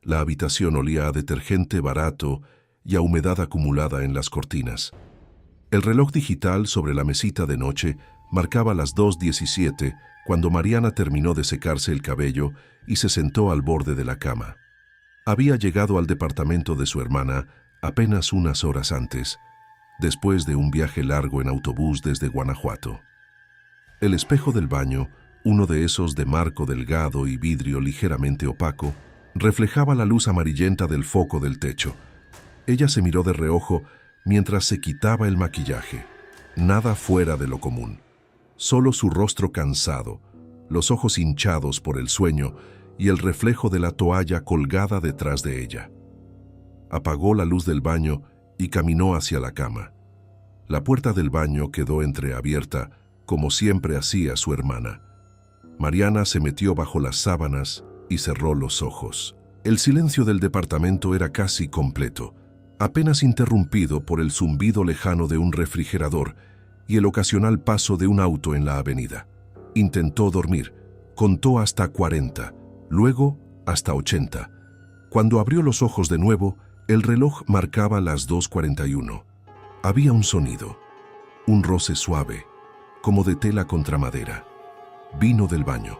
La habitación olía a detergente barato y a humedad acumulada en las cortinas. El reloj digital sobre la mesita de noche marcaba las 2:17 cuando Mariana terminó de secarse el cabello y se sentó al borde de la cama. Había llegado al departamento de su hermana apenas unas horas antes, después de un viaje largo en autobús desde Guanajuato. El espejo del baño, uno de esos de marco delgado y vidrio ligeramente opaco, reflejaba la luz amarillenta del foco del techo. Ella se miró de reojo mientras se quitaba el maquillaje. Nada fuera de lo común. Solo su rostro cansado, los ojos hinchados por el sueño y el reflejo de la toalla colgada detrás de ella. Apagó la luz del baño y caminó hacia la cama. La puerta del baño quedó entreabierta, como siempre hacía su hermana. Mariana se metió bajo las sábanas y cerró los ojos. El silencio del departamento era casi completo, apenas interrumpido por el zumbido lejano de un refrigerador y el ocasional paso de un auto en la avenida. Intentó dormir, contó hasta 40, luego hasta 80. Cuando abrió los ojos de nuevo, el reloj marcaba las 2:41. Había un sonido, un roce suave, como de tela contra madera. Vino del baño.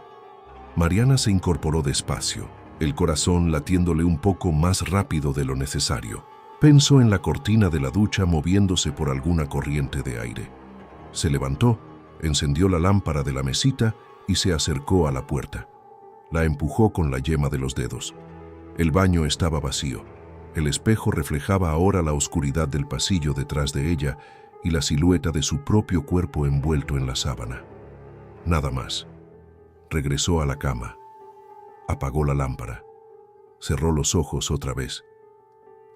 Mariana se incorporó despacio, el corazón latiéndole un poco más rápido de lo necesario. Pensó en la cortina de la ducha moviéndose por alguna corriente de aire. Se levantó, encendió la lámpara de la mesita y se acercó a la puerta. La empujó con la yema de los dedos. El baño estaba vacío. El espejo reflejaba ahora la oscuridad del pasillo detrás de ella y la silueta de su propio cuerpo envuelto en la sábana. Nada más. Regresó a la cama. Apagó la lámpara. Cerró los ojos otra vez.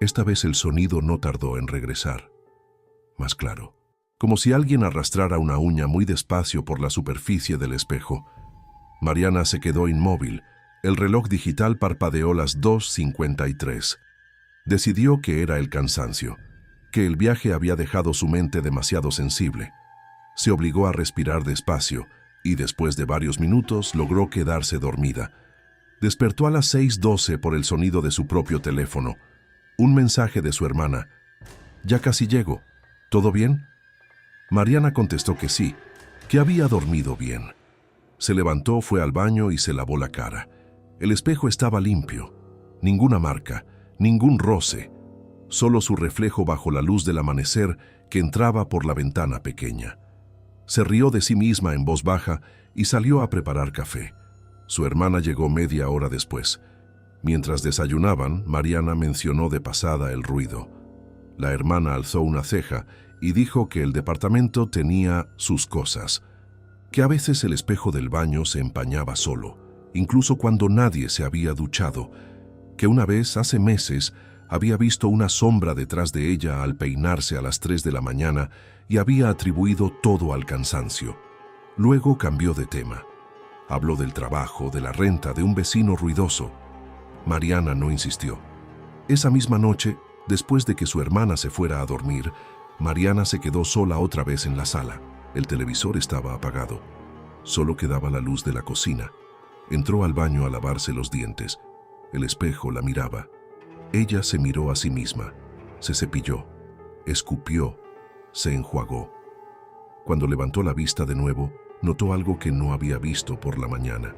Esta vez el sonido no tardó en regresar. Más claro, como si alguien arrastrara una uña muy despacio por la superficie del espejo. Mariana se quedó inmóvil. El reloj digital parpadeó las 2:53. Decidió que era el cansancio, que el viaje había dejado su mente demasiado sensible. Se obligó a respirar despacio y después de varios minutos logró quedarse dormida. Despertó a las 6:12 por el sonido de su propio teléfono. Un mensaje de su hermana. «Ya casi llego. ¿Todo bien?» Mariana contestó que sí, que había dormido bien. Se levantó, fue al baño y se lavó la cara. El espejo estaba limpio. Ninguna marca, ningún roce. Solo su reflejo bajo la luz del amanecer que entraba por la ventana pequeña. Se rió de sí misma en voz baja y salió a preparar café. Su hermana llegó media hora después. Mientras desayunaban, Mariana mencionó de pasada el ruido. La hermana alzó una ceja y dijo que el departamento tenía sus cosas, que a veces el espejo del baño se empañaba solo, incluso cuando nadie se había duchado, que una vez, hace meses, había visto una sombra detrás de ella al peinarse a las 3 de la mañana y había atribuido todo al cansancio. Luego cambió de tema. Habló del trabajo, de la renta, de un vecino ruidoso. Mariana no insistió. Esa misma noche, después de que su hermana se fuera a dormir, Mariana se quedó sola otra vez en la sala. El televisor estaba apagado. Solo quedaba la luz de la cocina. Entró al baño a lavarse los dientes. El espejo la miraba. Ella se miró a sí misma. Se cepilló, escupió, se enjuagó. Cuando levantó la vista de nuevo, notó algo que no había visto por la mañana.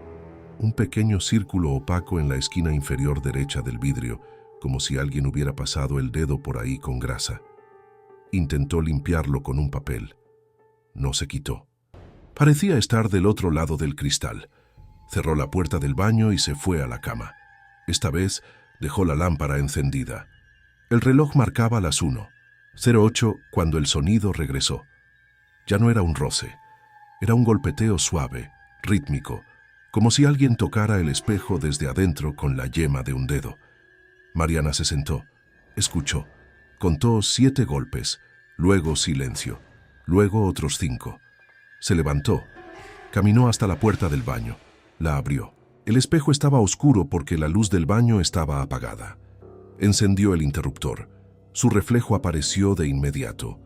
Un pequeño círculo opaco en la esquina inferior derecha del vidrio, como si alguien hubiera pasado el dedo por ahí con grasa. Intentó limpiarlo con un papel. No se quitó. Parecía estar del otro lado del cristal. Cerró la puerta del baño y se fue a la cama. Esta vez dejó la lámpara encendida. El reloj marcaba las 1:08 cuando el sonido regresó. Ya no era un roce. Era un golpeteo suave, rítmico, como si alguien tocara el espejo desde adentro con la yema de un dedo. Mariana se sentó, escuchó, contó 7 golpes, luego silencio, luego otros 5. Se levantó, caminó hasta la puerta del baño, la abrió. El espejo estaba oscuro porque la luz del baño estaba apagada. Encendió el interruptor. Su reflejo apareció de inmediato.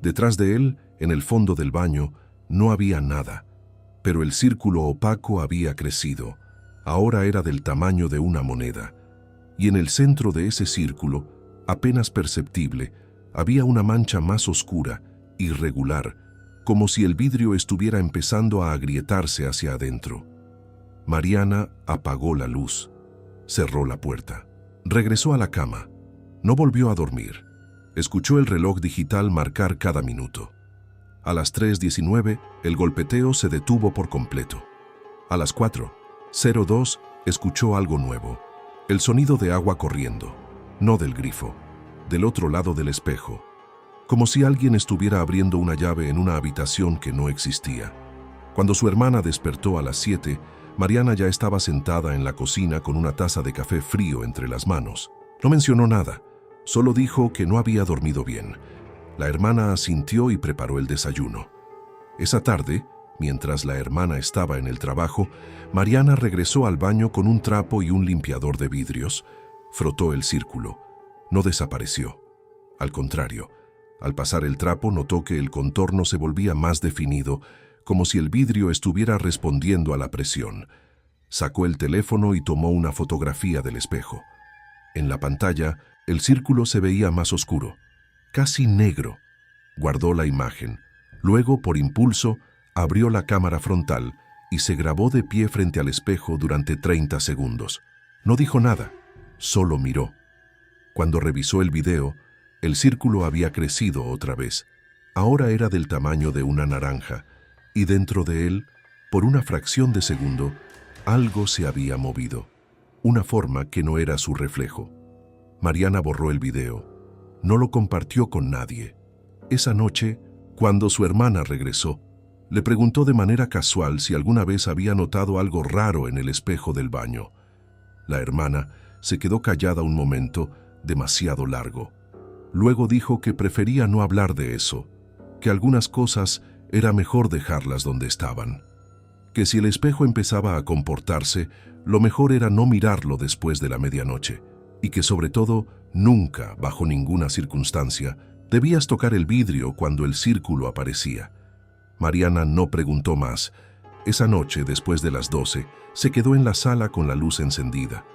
Detrás de él, en el fondo del baño, no había nada, pero el círculo opaco había crecido. Ahora era del tamaño de una moneda, y en el centro de ese círculo, apenas perceptible, había una mancha más oscura, irregular, como si el vidrio estuviera empezando a agrietarse hacia adentro. Mariana apagó la luz, cerró la puerta, regresó a la cama. No volvió a dormir. Escuchó el reloj digital marcar cada minuto. A las 3:19, el golpeteo se detuvo por completo. A las 4:02, escuchó algo nuevo. El sonido de agua corriendo, no del grifo, del otro lado del espejo, como si alguien estuviera abriendo una llave en una habitación que no existía. Cuando su hermana despertó a las 7, Mariana ya estaba sentada en la cocina con una taza de café frío entre las manos. No mencionó nada, solo dijo que no había dormido bien. La hermana asintió y preparó el desayuno. Esa tarde, mientras la hermana estaba en el trabajo, Mariana regresó al baño con un trapo y un limpiador de vidrios. Frotó el círculo. No desapareció. Al contrario, al pasar el trapo notó que el contorno se volvía más definido, como si el vidrio estuviera respondiendo a la presión. Sacó el teléfono y tomó una fotografía del espejo. En la pantalla, el círculo se veía más oscuro, casi negro. Guardó la imagen. Luego, por impulso, abrió la cámara frontal y se grabó de pie frente al espejo durante 30 segundos. No dijo nada, solo miró. Cuando revisó el video, el círculo había crecido otra vez. Ahora era del tamaño de una naranja, y dentro de él, por una fracción de segundo, algo se había movido, una forma que no era su reflejo. Mariana borró el video. No lo compartió con nadie. Esa noche, cuando su hermana regresó, le preguntó de manera casual si alguna vez había notado algo raro en el espejo del baño. La hermana se quedó callada un momento, demasiado largo. Luego dijo que prefería no hablar de eso, que algunas cosas era mejor dejarlas donde estaban, que si el espejo empezaba a comportarse, lo mejor era no mirarlo después de la medianoche, y que sobre todo, nunca, bajo ninguna circunstancia, debías tocar el vidrio cuando el círculo aparecía. Mariana no preguntó más. Esa noche, después de las 12, se quedó en la sala con la luz encendida.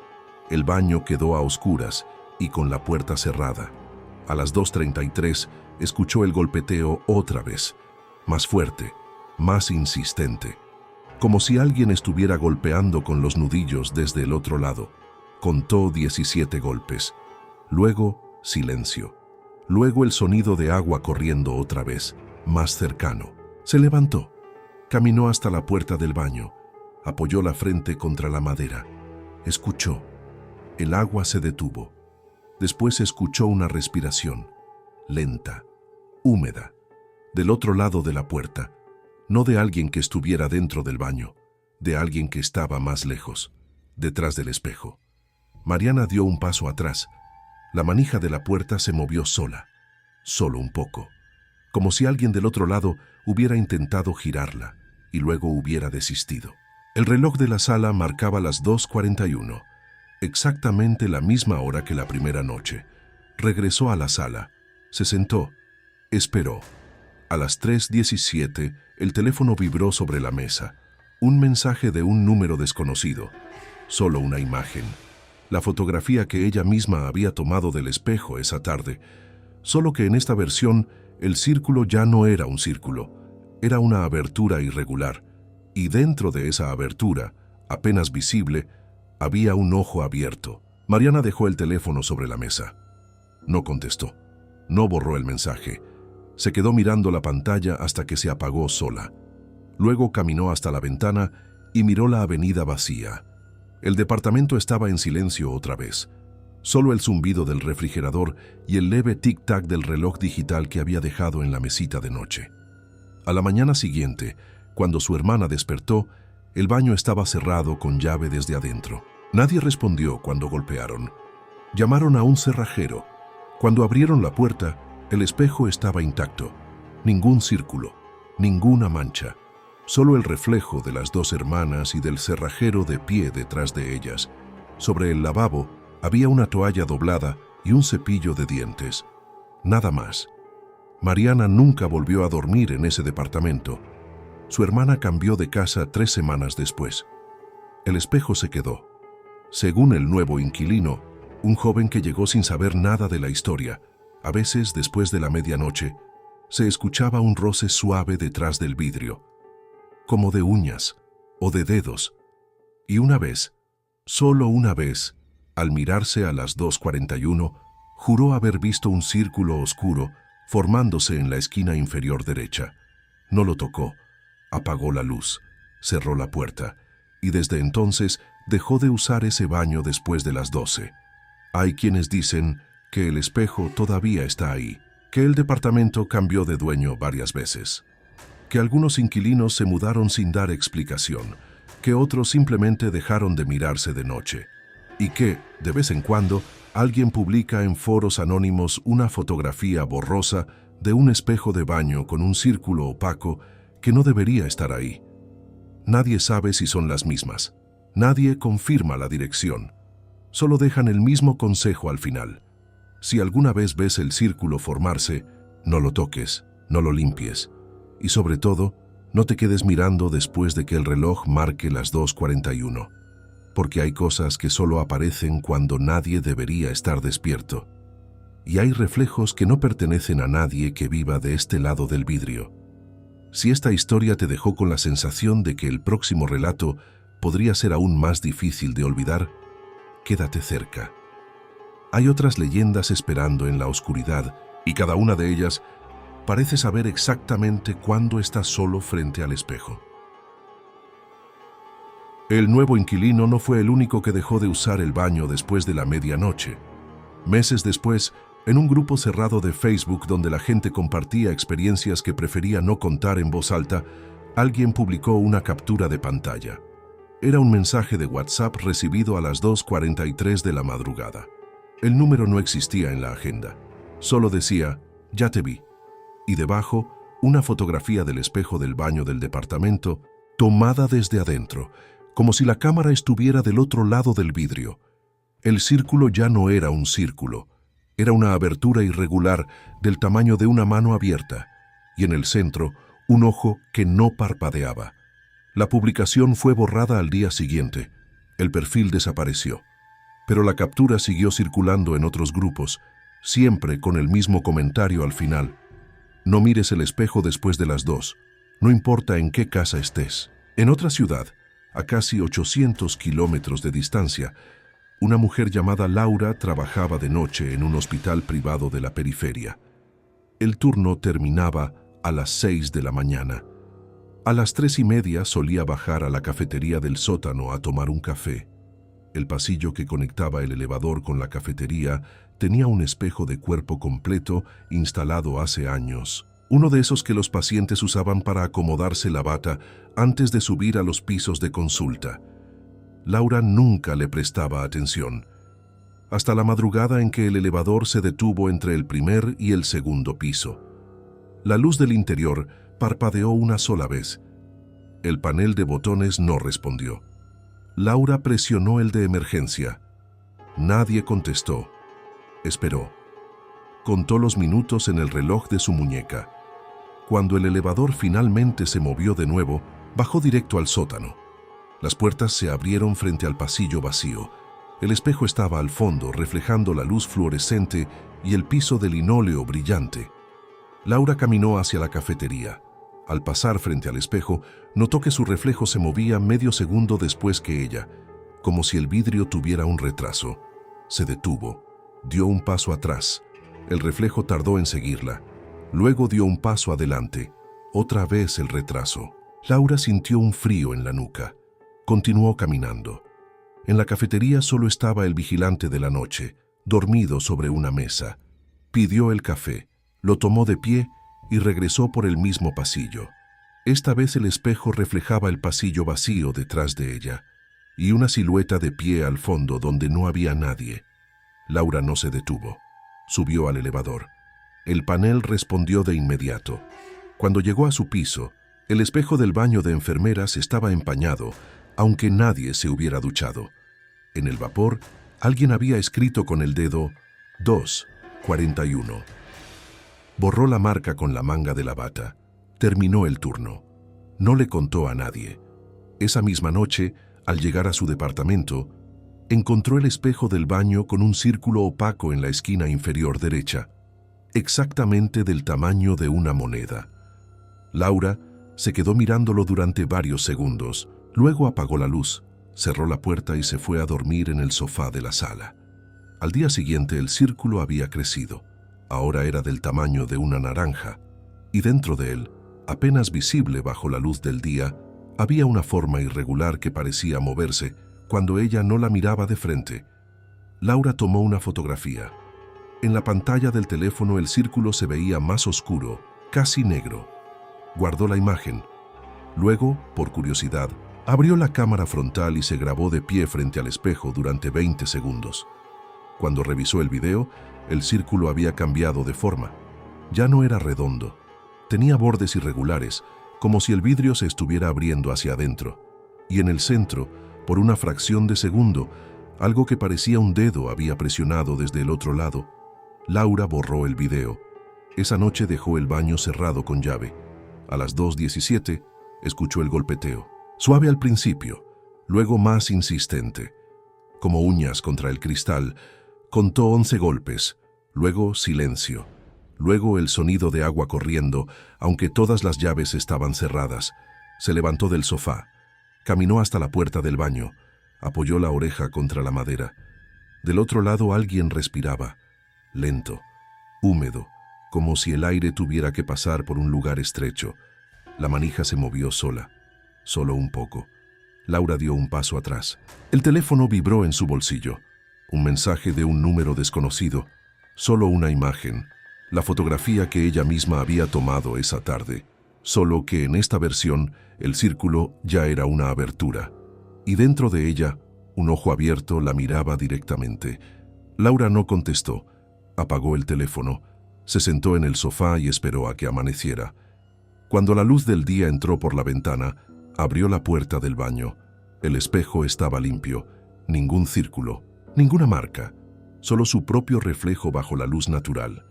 El baño quedó a oscuras y con la puerta cerrada. A las 2:33 escuchó el golpeteo otra vez, más fuerte, más insistente, como si alguien estuviera golpeando con los nudillos desde el otro lado. Contó 17 golpes. Luego, silencio. Luego el sonido de agua corriendo otra vez, más cercano. Se levantó, caminó hasta la puerta del baño, apoyó la frente contra la madera. Escuchó. El agua se detuvo. Después escuchó una respiración, lenta, húmeda, del otro lado de la puerta, no de alguien que estuviera dentro del baño, de alguien que estaba más lejos, detrás del espejo. Mariana dio un paso atrás. La manija de la puerta se movió sola, solo un poco, como si alguien del otro lado hubiera intentado girarla y luego hubiera desistido. El reloj de la sala marcaba las 2:41, exactamente la misma hora que la primera noche. Regresó a la sala, se sentó, esperó. A las 3:17, el teléfono vibró sobre la mesa. Un mensaje de un número desconocido, solo una imagen. La fotografía que ella misma había tomado del espejo esa tarde, solo que en esta versión el círculo ya no era un círculo, era una abertura irregular, y dentro de esa abertura, apenas visible, había un ojo abierto. Mariana dejó el teléfono sobre la mesa. No contestó, no borró el mensaje. Se quedó mirando la pantalla hasta que se apagó sola. Luego caminó hasta la ventana y miró la avenida vacía. El departamento estaba en silencio otra vez. Solo el zumbido del refrigerador y el leve tic-tac del reloj digital que había dejado en la mesita de noche. A la mañana siguiente, cuando su hermana despertó, el baño estaba cerrado con llave desde adentro. Nadie respondió cuando golpearon. Llamaron a un cerrajero. Cuando abrieron la puerta, el espejo estaba intacto. Ningún círculo, ninguna mancha. Solo el reflejo de las dos hermanas y del cerrajero de pie detrás de ellas. Sobre el lavabo había una toalla doblada y un cepillo de dientes. Nada más. Mariana nunca volvió a dormir en ese departamento. Su hermana cambió de casa 3 semanas después. El espejo se quedó. Según el nuevo inquilino, un joven que llegó sin saber nada de la historia. A veces, después de la medianoche, se escuchaba un roce suave detrás del vidrio, como de uñas o de dedos. Y una vez, solo una vez, al mirarse a las 2:41, juró haber visto un círculo oscuro formándose en la esquina inferior derecha. No lo tocó, apagó la luz, cerró la puerta, y desde entonces dejó de usar ese baño después de las 12. Hay quienes dicen que el espejo todavía está ahí, que el departamento cambió de dueño varias veces, que algunos inquilinos se mudaron sin dar explicación, que otros simplemente dejaron de mirarse de noche, y que, de vez en cuando, alguien publica en foros anónimos una fotografía borrosa de un espejo de baño con un círculo opaco que no debería estar ahí. Nadie sabe si son las mismas. Nadie confirma la dirección. Solo dejan el mismo consejo al final. Si alguna vez ves el círculo formarse, no lo toques, no lo limpies. Y sobre todo, no te quedes mirando después de que el reloj marque las 2:41. Porque hay cosas que solo aparecen cuando nadie debería estar despierto. Y hay reflejos que no pertenecen a nadie que viva de este lado del vidrio. Si esta historia te dejó con la sensación de que el próximo relato podría ser aún más difícil de olvidar, quédate cerca. Hay otras leyendas esperando en la oscuridad, y cada una de ellas parece saber exactamente cuándo estás solo frente al espejo. El nuevo inquilino no fue el único que dejó de usar el baño después de la medianoche. Meses después, en un grupo cerrado de Facebook donde la gente compartía experiencias que prefería no contar en voz alta, alguien publicó una captura de pantalla. Era un mensaje de WhatsApp recibido a las 2:43 de la madrugada. El número no existía en la agenda. Solo decía, "Ya te vi", y debajo, una fotografía del espejo del baño del departamento, tomada desde adentro, como si la cámara estuviera del otro lado del vidrio. El círculo ya no era un círculo, era una abertura irregular del tamaño de una mano abierta, y en el centro, un ojo que no parpadeaba. La publicación fue borrada al día siguiente. El perfil desapareció. Pero la captura siguió circulando en otros grupos, siempre con el mismo comentario al final. No mires el espejo después de las 2, no importa en qué casa estés. En otra ciudad, a casi 800 kilómetros de distancia, una mujer llamada Laura trabajaba de noche en un hospital privado de la periferia. El turno terminaba a las 6 de la mañana. A las 3:30 solía bajar a la cafetería del sótano a tomar un café. El pasillo que conectaba el elevador con la cafetería tenía un espejo de cuerpo completo instalado hace años. Uno de esos que los pacientes usaban para acomodarse la bata antes de subir a los pisos de consulta. Laura nunca le prestaba atención, hasta la madrugada en que el elevador se detuvo entre el primer y el segundo piso. La luz del interior parpadeó una sola vez. El panel de botones no respondió. Laura presionó el de emergencia. Nadie contestó. Esperó. Contó los minutos en el reloj de su muñeca. Cuando el elevador finalmente se movió de nuevo, bajó directo al sótano. Las puertas se abrieron frente al pasillo vacío. El espejo estaba al fondo, reflejando la luz fluorescente y el piso de linóleo brillante. Laura caminó hacia la cafetería. Al pasar frente al espejo, notó que su reflejo se movía medio segundo después que ella, como si el vidrio tuviera un retraso. Se detuvo, dio un paso atrás. El reflejo tardó en seguirla. Luego dio un paso adelante. Otra vez el retraso. Laura sintió un frío en la nuca. Continuó caminando. En la cafetería solo estaba el vigilante de la noche, dormido sobre una mesa. Pidió el café, lo tomó de pie y regresó por el mismo pasillo. Esta vez el espejo reflejaba el pasillo vacío detrás de ella y una silueta de pie al fondo donde no había nadie. Laura no se detuvo. Subió al elevador. El panel respondió de inmediato. Cuando llegó a su piso, el espejo del baño de enfermeras estaba empañado, aunque nadie se hubiera duchado. En el vapor, alguien había escrito con el dedo 2:41. Borró la marca con la manga de la bata. Terminó el turno. No le contó a nadie. Esa misma noche, al llegar a su departamento, encontró el espejo del baño con un círculo opaco en la esquina inferior derecha, exactamente del tamaño de una moneda. Laura se quedó mirándolo durante varios segundos, luego apagó la luz, cerró la puerta y se fue a dormir en el sofá de la sala. Al día siguiente el círculo había crecido, ahora era del tamaño de una naranja, y dentro de él, apenas visible bajo la luz del día, había una forma irregular que parecía moverse cuando ella no la miraba de frente. Laura tomó una fotografía. En la pantalla del teléfono el círculo se veía más oscuro, casi negro. Guardó la imagen. Luego, por curiosidad, abrió la cámara frontal y se grabó de pie frente al espejo durante 20 segundos. Cuando revisó el video, el círculo había cambiado de forma. Ya no era redondo. Tenía bordes irregulares, como si el vidrio se estuviera abriendo hacia adentro. Y en el centro, por una fracción de segundo, algo que parecía un dedo había presionado desde el otro lado. Laura borró el video. Esa noche dejó el baño cerrado con llave. A las 2:17 escuchó el golpeteo. Suave al principio, luego más insistente. Como uñas contra el cristal, contó 11 golpes, luego silencio. Luego el sonido de agua corriendo, aunque todas las llaves estaban cerradas. Se levantó del sofá. Caminó hasta la puerta del baño. Apoyó la oreja contra la madera. Del otro lado alguien respiraba, lento, húmedo, como si el aire tuviera que pasar por un lugar estrecho. La manija se movió sola, solo un poco. Laura dio un paso atrás. El teléfono vibró en su bolsillo. Un mensaje de un número desconocido. Solo una imagen. La fotografía que ella misma había tomado esa tarde. Solo que en esta versión, el círculo ya era una abertura. Y dentro de ella, un ojo abierto la miraba directamente. Laura no contestó. Apagó el teléfono. Se sentó en el sofá y esperó a que amaneciera. Cuando la luz del día entró por la ventana, abrió la puerta del baño. El espejo estaba limpio. Ningún círculo, ninguna marca. Solo su propio reflejo bajo la luz natural.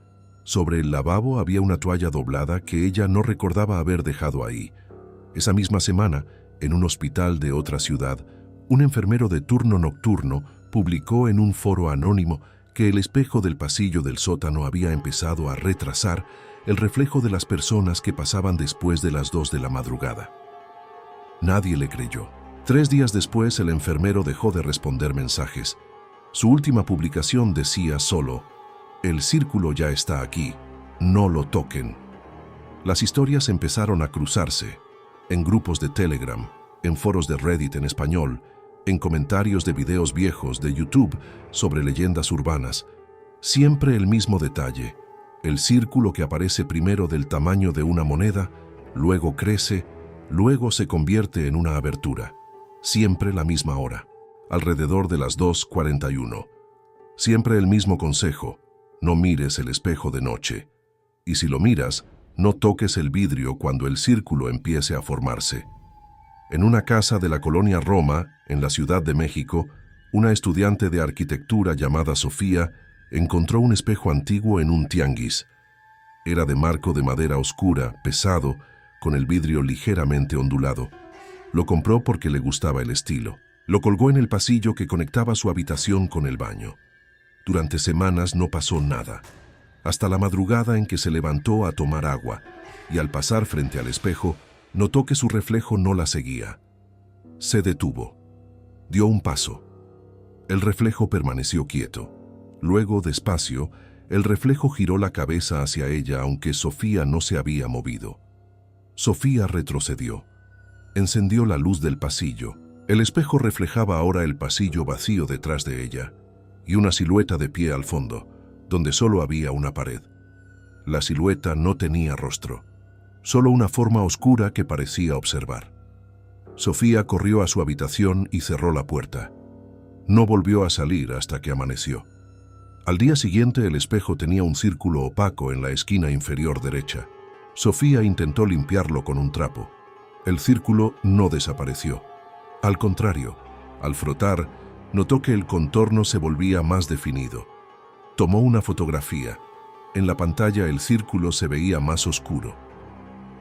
Sobre el lavabo había una toalla doblada que ella no recordaba haber dejado ahí. Esa misma semana, en un hospital de otra ciudad, un enfermero de turno nocturno publicó en un foro anónimo que el espejo del pasillo del sótano había empezado a retrasar el reflejo de las personas que pasaban después de las 2 de la madrugada. Nadie le creyó. 3 días después, el enfermero dejó de responder mensajes. Su última publicación decía solo: «El círculo ya está aquí, no lo toquen». Las historias empezaron a cruzarse, en grupos de Telegram, en foros de Reddit en español, en comentarios de videos viejos de YouTube sobre leyendas urbanas. Siempre el mismo detalle: el círculo que aparece primero del tamaño de una moneda, luego crece, luego se convierte en una abertura. Siempre la misma hora, alrededor de las 2:41. Siempre el mismo consejo: no mires el espejo de noche. Y si lo miras, no toques el vidrio cuando el círculo empiece a formarse. En una casa de la colonia Roma, en la Ciudad de México, una estudiante de arquitectura llamada Sofía encontró un espejo antiguo en un tianguis. Era de marco de madera oscura, pesado, con el vidrio ligeramente ondulado. Lo compró porque le gustaba el estilo. Lo colgó en el pasillo que conectaba su habitación con el baño. Durante semanas no pasó nada, hasta la madrugada en que se levantó a tomar agua, y al pasar frente al espejo, notó que su reflejo no la seguía. Se detuvo. Dio un paso. El reflejo permaneció quieto. Luego, despacio, el reflejo giró la cabeza hacia ella, aunque Sofía no se había movido. Sofía retrocedió. Encendió la luz del pasillo. El espejo reflejaba ahora el pasillo vacío detrás de ella, y una silueta de pie al fondo, donde solo había una pared. La silueta no tenía rostro, solo una forma oscura que parecía observar. Sofía corrió a su habitación y cerró la puerta. No volvió a salir hasta que amaneció. Al día siguiente el espejo tenía un círculo opaco en la esquina inferior derecha. Sofía intentó limpiarlo con un trapo. El círculo no desapareció. Al contrario, al frotar, notó que el contorno se volvía más definido. Tomó una fotografía. En la pantalla el círculo se veía más oscuro.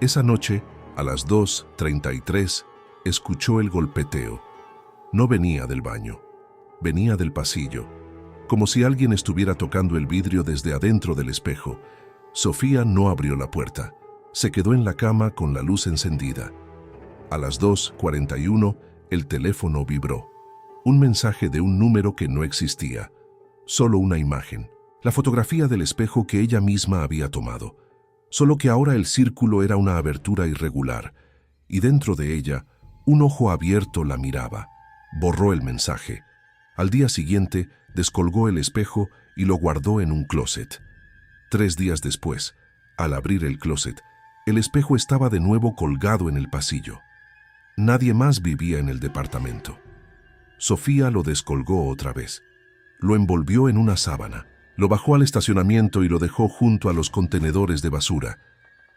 Esa noche, a las 2:33, escuchó el golpeteo. No venía del baño. Venía del pasillo, como si alguien estuviera tocando el vidrio desde adentro del espejo. Sofía no abrió la puerta. Se quedó en la cama con la luz encendida. A las 2:41, el teléfono vibró. Un mensaje de un número que no existía. Solo una imagen. La fotografía del espejo que ella misma había tomado. Solo que ahora el círculo era una abertura irregular, y dentro de ella, un ojo abierto la miraba. Borró el mensaje. Al día siguiente, descolgó el espejo y lo guardó en un closet. 3 días después, al abrir el closet, el espejo estaba de nuevo colgado en el pasillo. Nadie más vivía en el departamento. Sofía lo descolgó otra vez. Lo envolvió en una sábana. Lo bajó al estacionamiento y lo dejó junto a los contenedores de basura.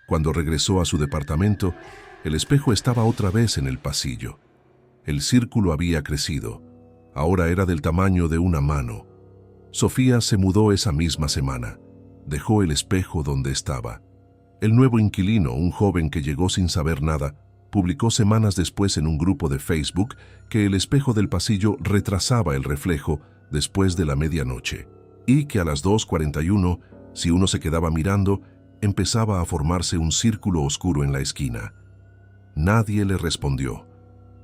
Cuando regresó a su departamento, el espejo estaba otra vez en el pasillo. El círculo había crecido. Ahora era del tamaño de una mano. Sofía se mudó esa misma semana. Dejó el espejo donde estaba. El nuevo inquilino, un joven que llegó sin saber nada, publicó semanas después en un grupo de Facebook que el espejo del pasillo retrasaba el reflejo después de la medianoche y que a las 2:41, si uno se quedaba mirando, empezaba a formarse un círculo oscuro en la esquina. Nadie le respondió.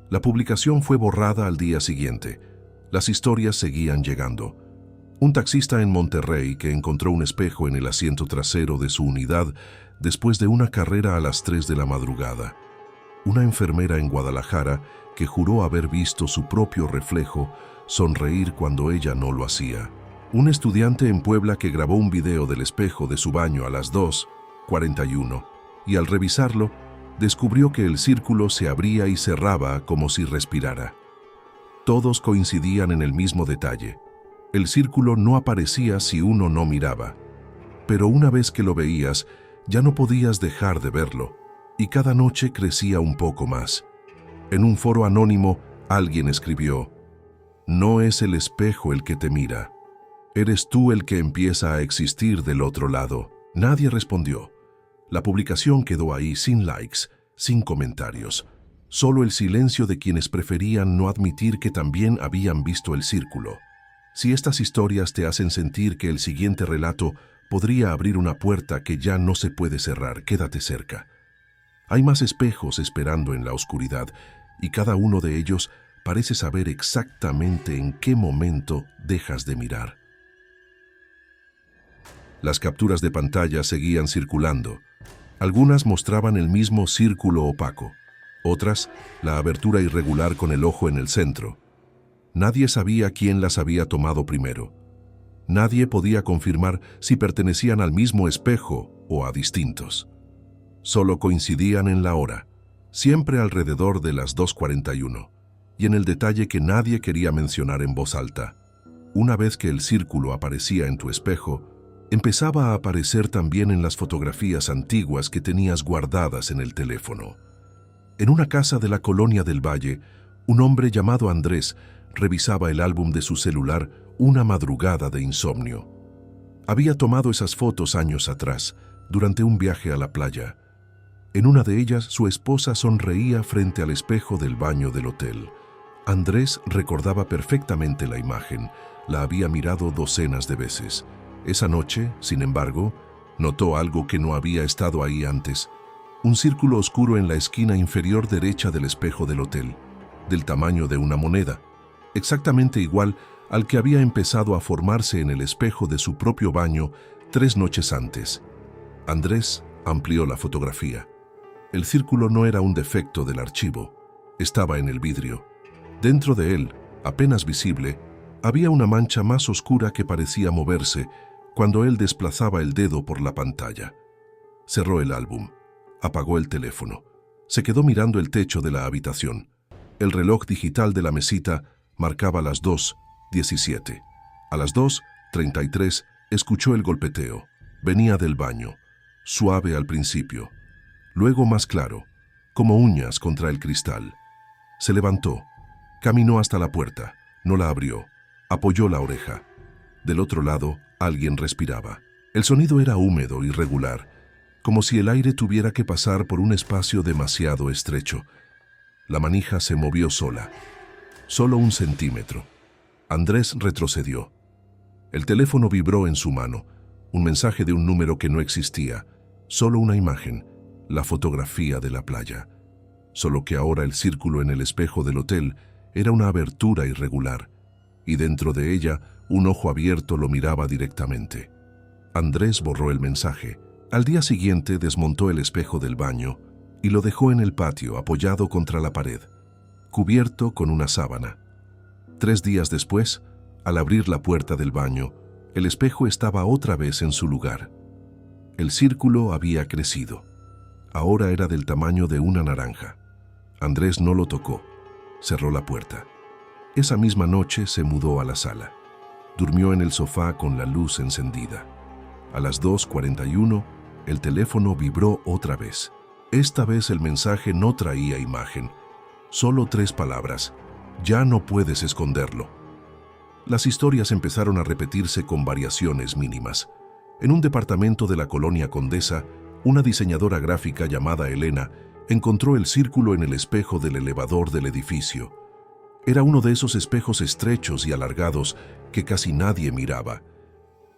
La publicación fue borrada al día siguiente. Las historias seguían llegando. Un taxista en Monterrey que encontró un espejo en el asiento trasero de su unidad después de una carrera a las 3 de la madrugada. Una enfermera en Guadalajara que juró haber visto su propio reflejo sonreír cuando ella no lo hacía. Un estudiante en Puebla que grabó un video del espejo de su baño a las 2:41 y al revisarlo, descubrió que el círculo se abría y cerraba como si respirara. Todos coincidían en el mismo detalle. El círculo no aparecía si uno no miraba. Pero una vez que lo veías, ya no podías dejar de verlo, y cada noche crecía un poco más. En un foro anónimo, alguien escribió: "No es el espejo el que te mira. Eres tú el que empieza a existir del otro lado". Nadie respondió. La publicación quedó ahí sin likes, sin comentarios. Solo el silencio de quienes preferían no admitir que también habían visto el círculo. Si estas historias te hacen sentir que el siguiente relato podría abrir una puerta que ya no se puede cerrar, quédate cerca. Hay más espejos esperando en la oscuridad, y cada uno de ellos parece saber exactamente en qué momento dejas de mirar. Las capturas de pantalla seguían circulando. Algunas mostraban el mismo círculo opaco, otras la abertura irregular con el ojo en el centro. Nadie sabía quién las había tomado primero. Nadie podía confirmar si pertenecían al mismo espejo o a distintos. Solo coincidían en la hora, siempre alrededor de las 2:41, y en el detalle que nadie quería mencionar en voz alta. Una vez que el círculo aparecía en tu espejo, empezaba a aparecer también en las fotografías antiguas que tenías guardadas en el teléfono. En una casa de la Colonia del Valle, un hombre llamado Andrés revisaba el álbum de su celular una madrugada de insomnio. Había tomado esas fotos años atrás, durante un viaje a la playa. En una de ellas, su esposa sonreía frente al espejo del baño del hotel. Andrés recordaba perfectamente la imagen, la había mirado docenas de veces. Esa noche, sin embargo, notó algo que no había estado ahí antes. Un círculo oscuro en la esquina inferior derecha del espejo del hotel, del tamaño de una moneda, exactamente igual al que había empezado a formarse en el espejo de su propio baño 3 noches antes. Andrés amplió la fotografía. El círculo no era un defecto del archivo, estaba en el vidrio. Dentro de él, apenas visible, había una mancha más oscura que parecía moverse cuando él desplazaba el dedo por la pantalla. Cerró el álbum, apagó el teléfono, se quedó mirando el techo de la habitación. El reloj digital de la mesita marcaba las 2:17. A las 2:33 escuchó el golpeteo. Venía del baño, suave al principio, luego más claro, como uñas contra el cristal. Se levantó, caminó hasta la puerta, no la abrió, apoyó la oreja. Del otro lado, alguien respiraba. El sonido era húmedo y regular, como si el aire tuviera que pasar por un espacio demasiado estrecho. La manija se movió sola, solo 1 centímetro. Andrés retrocedió. El teléfono vibró en su mano, un mensaje de un número que no existía, solo una imagen, la fotografía de la playa. Solo que ahora el círculo en el espejo del hotel era una abertura irregular, y dentro de ella un ojo abierto lo miraba directamente. Andrés borró el mensaje. Al día siguiente desmontó el espejo del baño y lo dejó en el patio apoyado contra la pared, cubierto con una sábana. 3 días después, al abrir la puerta del baño, el espejo estaba otra vez en su lugar. El círculo había crecido. Ahora era del tamaño de una naranja. Andrés no lo tocó. Cerró la puerta. Esa misma noche se mudó a la sala. Durmió en el sofá con la luz encendida. A las 2:41, el teléfono vibró otra vez. Esta vez el mensaje no traía imagen. Solo 3 palabras. Ya no puedes esconderlo. Las historias empezaron a repetirse con variaciones mínimas. En un departamento de la colonia Condesa, una diseñadora gráfica llamada Elena encontró el círculo en el espejo del elevador del edificio. Era uno de esos espejos estrechos y alargados que casi nadie miraba.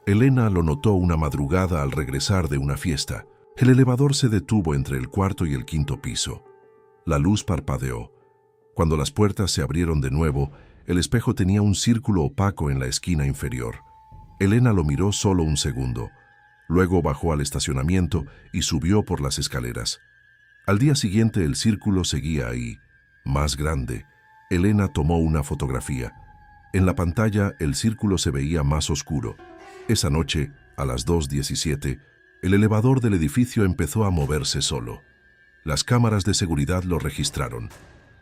Elena lo notó una madrugada al regresar de una fiesta. El elevador se detuvo entre el 4º y el 5º piso. La luz parpadeó. Cuando las puertas se abrieron de nuevo, el espejo tenía un círculo opaco en la esquina inferior. Elena lo miró solo un segundo. Luego bajó al estacionamiento y subió por las escaleras. Al día siguiente el círculo seguía ahí, más grande. Elena tomó una fotografía. En la pantalla el círculo se veía más oscuro. Esa noche, a las 2:17, el elevador del edificio empezó a moverse solo. Las cámaras de seguridad lo registraron.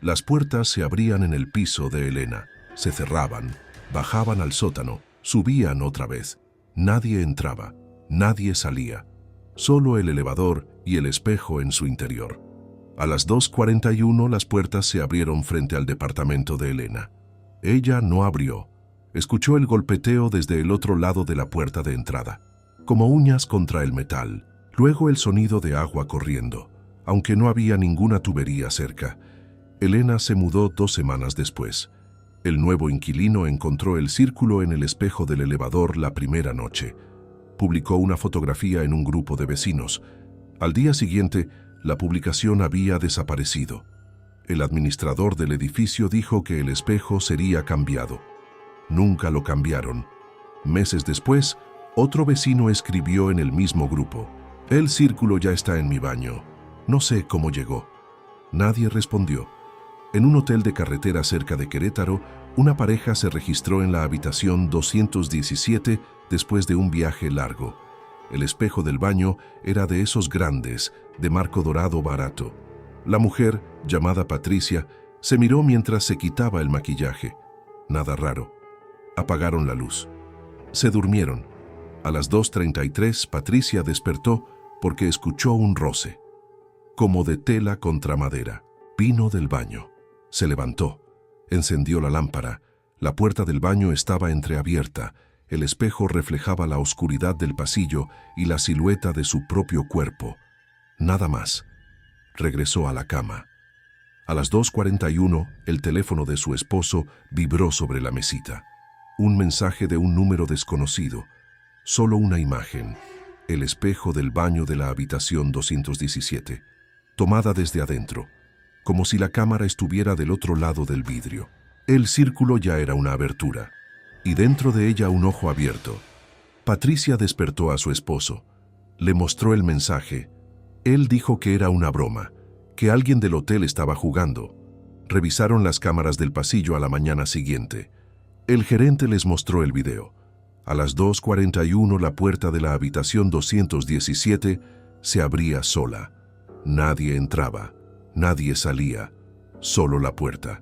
Las puertas se abrían en el piso de Elena, se cerraban, bajaban al sótano, subían otra vez. Nadie entraba, nadie salía. Solo el elevador y el espejo en su interior. A las 2:41 las puertas se abrieron frente al departamento de Elena. Ella no abrió. Escuchó el golpeteo desde el otro lado de la puerta de entrada, como uñas contra el metal. Luego el sonido de agua corriendo, aunque no había ninguna tubería cerca. Elena se mudó 2 semanas después. El nuevo inquilino encontró el círculo en el espejo del elevador la primera noche. Publicó una fotografía en un grupo de vecinos. Al día siguiente, la publicación había desaparecido. El administrador del edificio dijo que el espejo sería cambiado. Nunca lo cambiaron. Meses después, otro vecino escribió en el mismo grupo: «El círculo ya está en mi baño. No sé cómo llegó». Nadie respondió. En un hotel de carretera cerca de Querétaro, una pareja se registró en la habitación 217 después de un viaje largo. El espejo del baño era de esos grandes, de marco dorado barato. La mujer, llamada Patricia, se miró mientras se quitaba el maquillaje. Nada raro. Apagaron la luz. Se durmieron. A las 2:33, Patricia despertó porque escuchó un roce, como de tela contra madera. Vino del baño. Se levantó. Encendió la lámpara. La puerta del baño estaba entreabierta. El espejo reflejaba la oscuridad del pasillo y la silueta de su propio cuerpo. Nada más. Regresó a la cama. A las 2:41, el teléfono de su esposo vibró sobre la mesita. Un mensaje de un número desconocido. Solo una imagen. El espejo del baño de la habitación 217. Tomada desde adentro, como si la cámara estuviera del otro lado del vidrio. El círculo ya era una abertura, y dentro de ella un ojo abierto. Patricia despertó a su esposo. Le mostró el mensaje. Él dijo que era una broma, que alguien del hotel estaba jugando. Revisaron las cámaras del pasillo a la mañana siguiente. El gerente les mostró el video. A las 2:41 la puerta de la habitación 217 se abría sola. Nadie entraba, nadie salía, solo la puerta.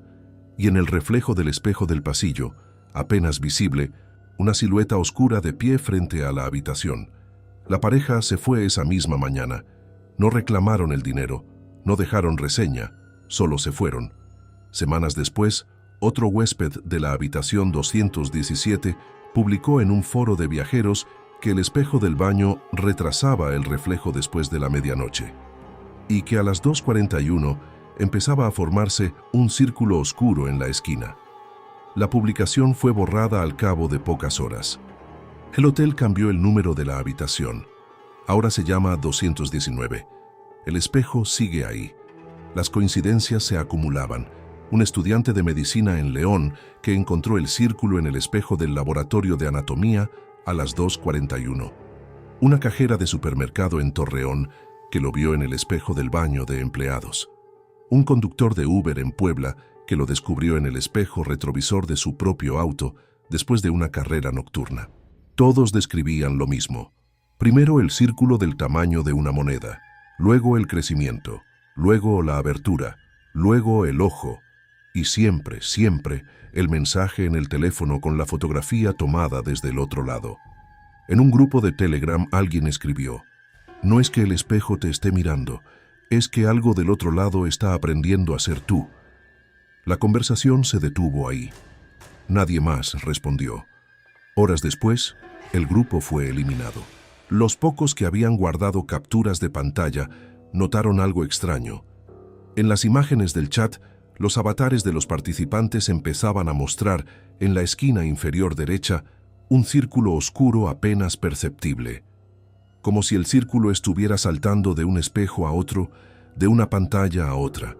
Y en el reflejo del espejo del pasillo, apenas visible, una silueta oscura de pie frente a la habitación. La pareja se fue esa misma mañana. No reclamaron el dinero, no dejaron reseña, solo se fueron. Semanas después, otro huésped de la habitación 217 publicó en un foro de viajeros que el espejo del baño retrasaba el reflejo después de la medianoche, y que a las 2:41 empezaba a formarse un círculo oscuro en la esquina. La publicación fue borrada al cabo de pocas horas. El hotel cambió el número de la habitación. Ahora se llama 219. El espejo sigue ahí. Las coincidencias se acumulaban. Un estudiante de medicina en León que encontró el círculo en el espejo del laboratorio de anatomía a las 2:41. Una cajera de supermercado en Torreón que lo vio en el espejo del baño de empleados. Un conductor de Uber en Puebla que lo descubrió en el espejo retrovisor de su propio auto después de una carrera nocturna. Todos describían lo mismo. Primero el círculo del tamaño de una moneda, luego el crecimiento, luego la abertura, luego el ojo, y siempre, siempre, el mensaje en el teléfono con la fotografía tomada desde el otro lado. En un grupo de Telegram alguien escribió: "No es que el espejo te esté mirando, es que algo del otro lado está aprendiendo a ser tú". La conversación se detuvo ahí. Nadie más respondió. Horas después, el grupo fue eliminado. Los pocos que habían guardado capturas de pantalla notaron algo extraño. En las imágenes del chat, los avatares de los participantes empezaban a mostrar, en la esquina inferior derecha, un círculo oscuro apenas perceptible. Como si el círculo estuviera saltando de un espejo a otro, de una pantalla a otra,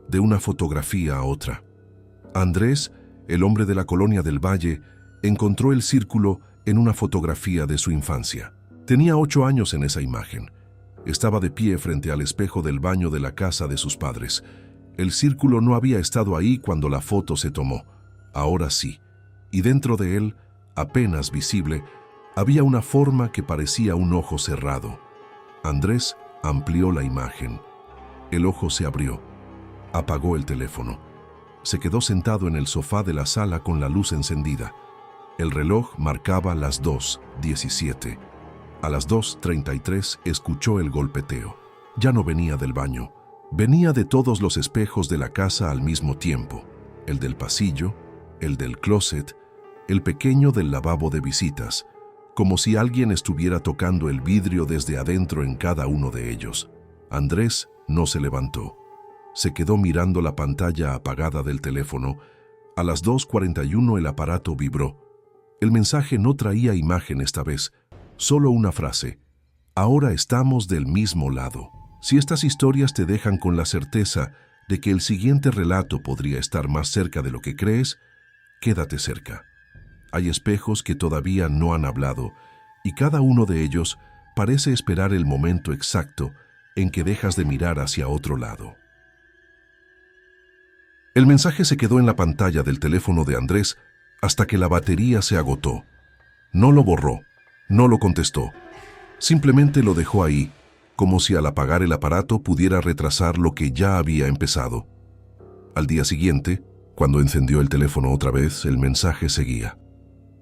de una fotografía a otra. Andrés, el hombre de la colonia del Valle, encontró el círculo en una fotografía de su infancia. Tenía 8 años en esa imagen. Estaba de pie frente al espejo del baño de la casa de sus padres. El círculo no había estado ahí cuando la foto se tomó. Ahora sí. Y dentro de él, apenas visible, había una forma que parecía un ojo cerrado. Andrés amplió la imagen. El ojo se abrió. Apagó el teléfono. Se quedó sentado en el sofá de la sala con la luz encendida. El reloj marcaba las 2:17. A las 2:33 escuchó el golpeteo. Ya no venía del baño. Venía de todos los espejos de la casa al mismo tiempo. El del pasillo, el del closet, el pequeño del lavabo de visitas, como si alguien estuviera tocando el vidrio desde adentro en cada uno de ellos. Andrés no se levantó. Se quedó mirando la pantalla apagada del teléfono. A las 2:41 el aparato vibró. El mensaje no traía imagen esta vez, solo una frase: "Ahora estamos del mismo lado". Si estas historias te dejan con la certeza de que el siguiente relato podría estar más cerca de lo que crees, quédate cerca. Hay espejos que todavía no han hablado, y cada uno de ellos parece esperar el momento exacto en que dejas de mirar hacia otro lado. El mensaje se quedó en la pantalla del teléfono de Andrés hasta que la batería se agotó. No lo borró, no lo contestó. Simplemente lo dejó ahí, como si al apagar el aparato pudiera retrasar lo que ya había empezado. Al día siguiente, cuando encendió el teléfono otra vez, el mensaje seguía.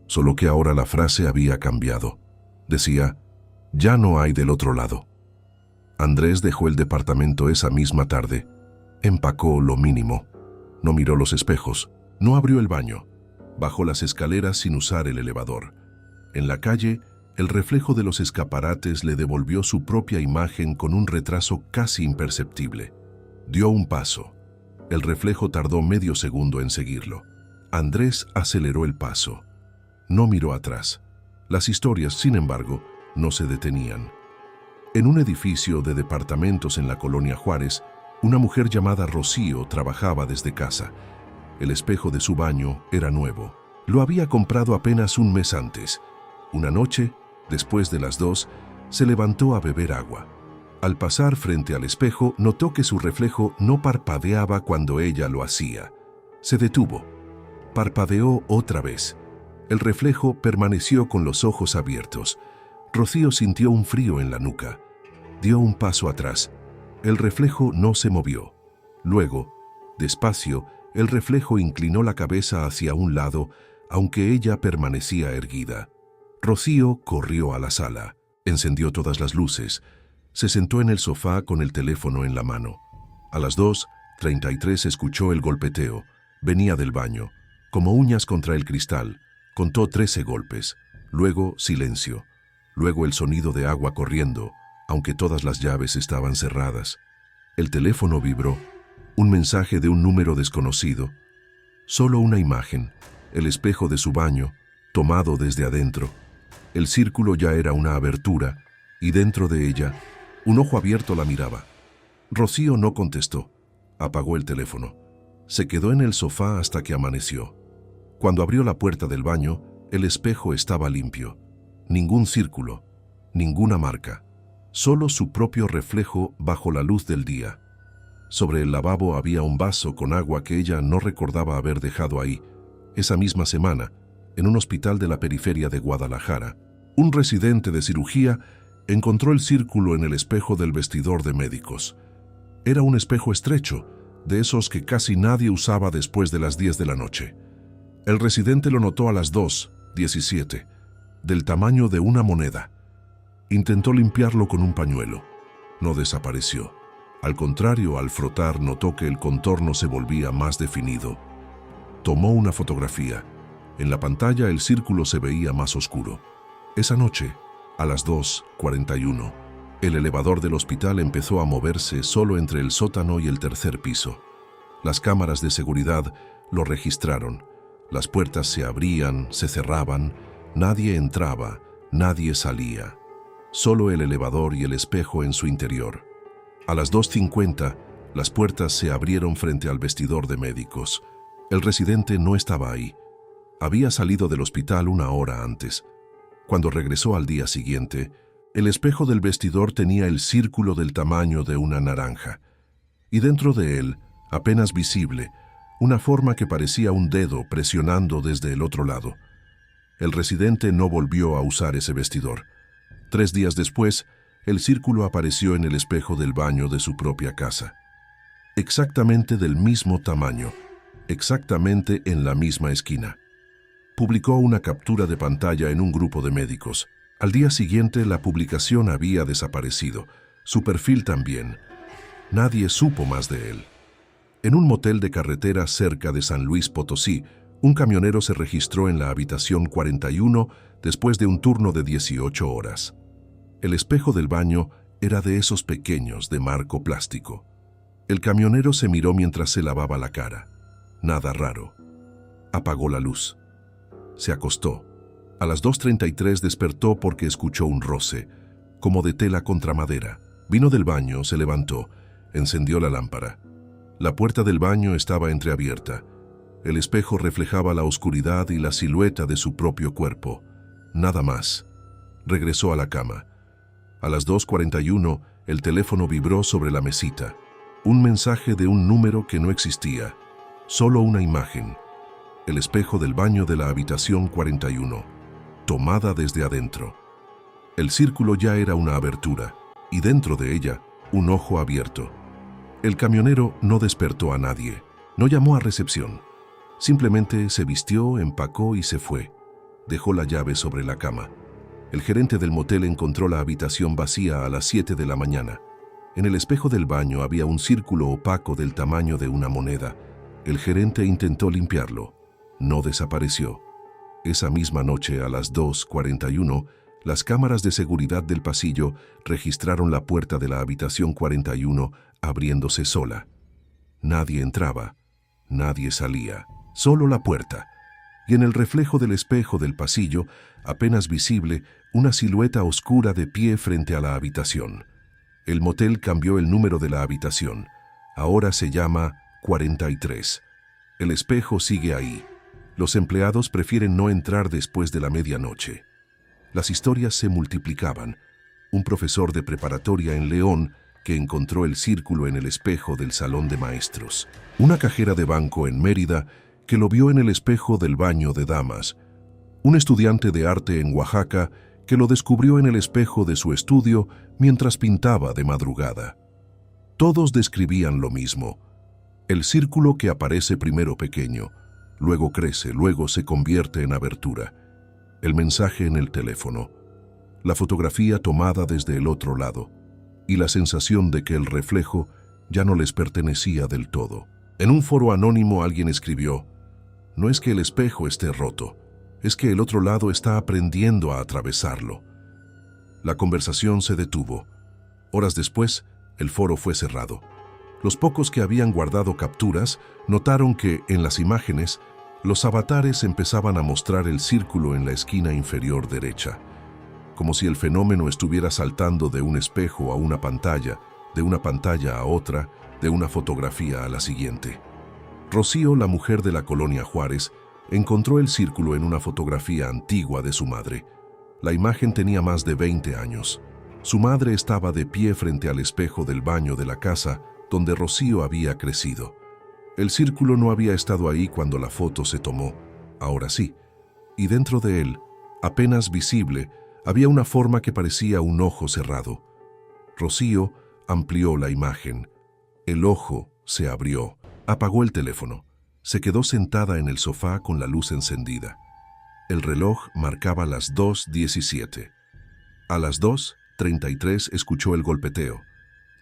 Solo que ahora la frase había cambiado. Decía: "Ya no hay del otro lado". Andrés dejó el departamento esa misma tarde. Empacó lo mínimo. No miró los espejos, no abrió el baño. Bajó las escaleras sin usar el elevador. En la calle, el reflejo de los escaparates le devolvió su propia imagen con un retraso casi imperceptible. Dio un paso. El reflejo tardó medio segundo en seguirlo. Andrés aceleró el paso. No miró atrás. Las historias, sin embargo, no se detenían. En un edificio de departamentos en la colonia Juárez, una mujer llamada Rocío trabajaba desde casa. El espejo de su baño era nuevo. Lo había comprado apenas un mes antes. Una noche, después de las 2, se levantó a beber agua. Al pasar frente al espejo, notó que su reflejo no parpadeaba cuando ella lo hacía. Se detuvo. Parpadeó otra vez. El reflejo permaneció con los ojos abiertos. Rocío sintió un frío en la nuca. Dio un paso atrás. El reflejo no se movió. Luego, despacio, el reflejo inclinó la cabeza hacia un lado, aunque ella permanecía erguida. Rocío corrió a la sala, encendió todas las luces, se sentó en el sofá con el teléfono en la mano. A las 2:33 escuchó el golpeteo. Venía del baño, como uñas contra el cristal. Contó 13 golpes. Luego silencio. Luego el sonido de agua corriendo, aunque todas las llaves estaban cerradas. El teléfono vibró. Un mensaje de un número desconocido. Solo una imagen, el espejo de su baño, tomado desde adentro. El círculo ya era una abertura, y dentro de ella, un ojo abierto la miraba. Rocío no contestó. Apagó el teléfono. Se quedó en el sofá hasta que amaneció. Cuando abrió la puerta del baño, el espejo estaba limpio. Ningún círculo, ninguna marca, solo su propio reflejo bajo la luz del día. Sobre el lavabo había un vaso con agua que ella no recordaba haber dejado ahí. Esa misma semana, en un hospital de la periferia de Guadalajara, un residente de cirugía encontró el círculo en el espejo del vestidor de médicos. Era un espejo estrecho, de esos que casi nadie usaba después de las 10 de la noche. El residente lo notó a las 2:17, del tamaño de una moneda. Intentó limpiarlo con un pañuelo. No desapareció. Al contrario, al frotar notó que el contorno se volvía más definido. Tomó una fotografía. En la pantalla el círculo se veía más oscuro. Esa noche, a las 2:41, el elevador del hospital empezó a moverse solo entre el sótano y el tercer piso. Las cámaras de seguridad lo registraron. Las puertas se abrían, se cerraban, nadie entraba, nadie salía. Solo el elevador y el espejo en su interior. A las 2:50, las puertas se abrieron frente al vestidor de médicos. El residente no estaba ahí. Había salido del hospital una hora antes. Cuando regresó al día siguiente, el espejo del vestidor tenía el círculo del tamaño de una naranja. Y dentro de él, apenas visible, una forma que parecía un dedo presionando desde el otro lado. El residente no volvió a usar ese vestidor. 3 días después, el círculo apareció en el espejo del baño de su propia casa. Exactamente del mismo tamaño, exactamente en la misma esquina. Publicó una captura de pantalla en un grupo de médicos. Al día siguiente, la publicación había desaparecido, su perfil también. Nadie supo más de él. En un motel de carretera cerca de San Luis Potosí, un camionero se registró en la habitación 41 después de un turno de 18 horas. El espejo del baño era de esos pequeños de marco plástico. El camionero se miró mientras se lavaba la cara. Nada raro. Apagó la luz. Se acostó. A las 2:33 despertó porque escuchó un roce, como de tela contra madera. Vino del baño, se levantó, encendió la lámpara. La puerta del baño estaba entreabierta. El espejo reflejaba la oscuridad y la silueta de su propio cuerpo. Nada más. Regresó a la cama. A las 2:41, el teléfono vibró sobre la mesita. Un mensaje de un número que no existía. Solo una imagen. El espejo del baño de la habitación 41, tomada desde adentro. El círculo ya era una abertura, y dentro de ella, un ojo abierto. El camionero no despertó a nadie, no llamó a recepción. Simplemente se vistió, empacó y se fue. Dejó la llave sobre la cama. El gerente del motel encontró la habitación vacía a las 7 de la mañana. En el espejo del baño había un círculo opaco del tamaño de una moneda. El gerente intentó limpiarlo. No desapareció. Esa misma noche, a las 2:41, las cámaras de seguridad del pasillo registraron la puerta de la habitación 41 abriéndose sola. Nadie entraba, nadie salía, solo la puerta. Y en el reflejo del espejo del pasillo, apenas visible, una silueta oscura de pie frente a la habitación. El motel cambió el número de la habitación. Ahora se llama 43. El espejo sigue ahí. Los empleados prefieren no entrar después de la medianoche. Las historias se multiplicaban. Un profesor de preparatoria en León que encontró el círculo en el espejo del salón de maestros. Una cajera de banco en Mérida que lo vio en el espejo del baño de damas. Un estudiante de arte en Oaxaca que lo descubrió en el espejo de su estudio mientras pintaba de madrugada. Todos describían lo mismo. El círculo que aparece primero pequeño, luego crece, luego se convierte en abertura. El mensaje en el teléfono. La fotografía tomada desde el otro lado. Y la sensación de que el reflejo ya no les pertenecía del todo. En un foro anónimo alguien escribió: "No es que el espejo esté roto, es que el otro lado está aprendiendo a atravesarlo". La conversación se detuvo. Horas después, el foro fue cerrado. Los pocos que habían guardado capturas notaron que, en las imágenes, los avatares empezaban a mostrar el círculo en la esquina inferior derecha, como si el fenómeno estuviera saltando de un espejo a una pantalla, de una pantalla a otra, de una fotografía a la siguiente. Rocío, la mujer de la colonia Juárez, encontró el círculo en una fotografía antigua de su madre. La imagen tenía más de 20 años. Su madre estaba de pie frente al espejo del baño de la casa donde Rocío había crecido. El círculo no había estado ahí cuando la foto se tomó, ahora sí, y dentro de él, apenas visible, había una forma que parecía un ojo cerrado. Rocío amplió la imagen. El ojo se abrió. Apagó el teléfono. Se quedó sentada en el sofá con la luz encendida. El reloj marcaba las 2:17. A las 2:33 escuchó el golpeteo.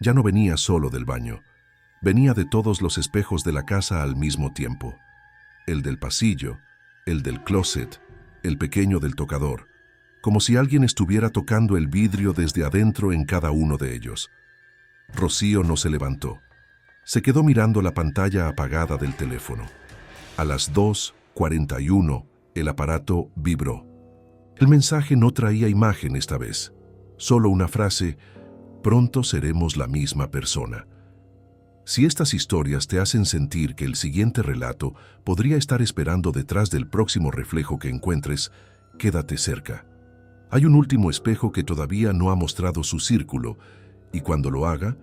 Ya no venía solo del baño. Venía de todos los espejos de la casa al mismo tiempo. El del pasillo, el del closet, el pequeño del tocador, como si alguien estuviera tocando el vidrio desde adentro en cada uno de ellos. Rocío no se levantó. Se quedó mirando la pantalla apagada del teléfono. A las 2:41, el aparato vibró. El mensaje no traía imagen esta vez, solo una frase: pronto seremos la misma persona. Si estas historias te hacen sentir que el siguiente relato podría estar esperando detrás del próximo reflejo que encuentres, quédate cerca. Hay un último espejo que todavía no ha mostrado su círculo, y cuando lo haga,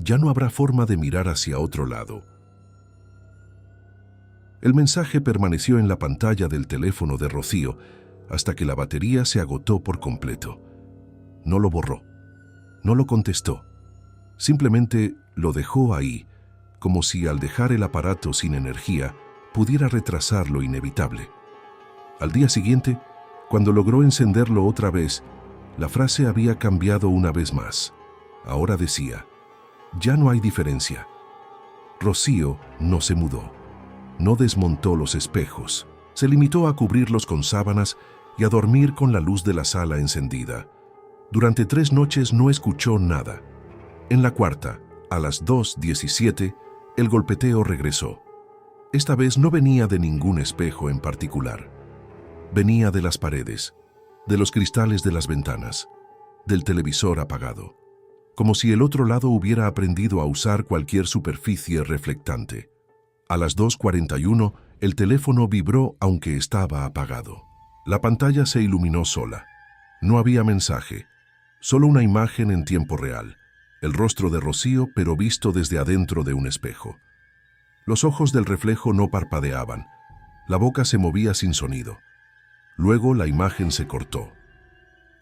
ya no habrá forma de mirar hacia otro lado. El mensaje permaneció en la pantalla del teléfono de Rocío hasta que la batería se agotó por completo. No lo borró, no lo contestó, simplemente lo dejó ahí, como si al dejar el aparato sin energía pudiera retrasar lo inevitable. Al día siguiente, cuando logró encenderlo otra vez, la frase había cambiado una vez más. Ahora decía: ya no hay diferencia. Rocío no se mudó, no desmontó los espejos, se limitó a cubrirlos con sábanas y a dormir con la luz de la sala encendida. Durante 3 noches no escuchó nada. En la cuarta, a las 2:17, el golpeteo regresó. Esta vez no venía de ningún espejo en particular. Venía de las paredes, de los cristales de las ventanas, del televisor apagado, como si el otro lado hubiera aprendido a usar cualquier superficie reflectante. A las 2:41, el teléfono vibró aunque estaba apagado. La pantalla se iluminó sola. No había mensaje, solo una imagen en tiempo real. El rostro de Rocío, pero visto desde adentro de un espejo. Los ojos del reflejo no parpadeaban. La boca se movía sin sonido. Luego la imagen se cortó.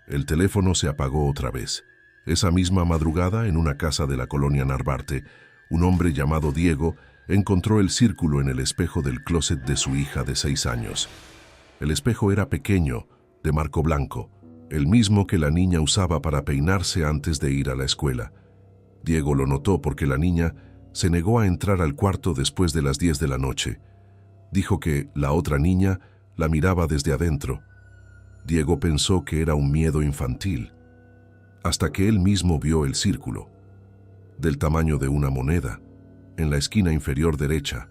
El teléfono se apagó otra vez. Esa misma madrugada, en una casa de la colonia Narvarte, un hombre llamado Diego encontró el círculo en el espejo del closet de su hija de 6 años. El espejo era pequeño, de marco blanco, el mismo que la niña usaba para peinarse antes de ir a la escuela. Diego lo notó porque la niña se negó a entrar al cuarto después de las 10 de la noche. Dijo que la otra niña la miraba desde adentro. Diego pensó que era un miedo infantil, hasta que él mismo vio el círculo, del tamaño de una moneda, en la esquina inferior derecha,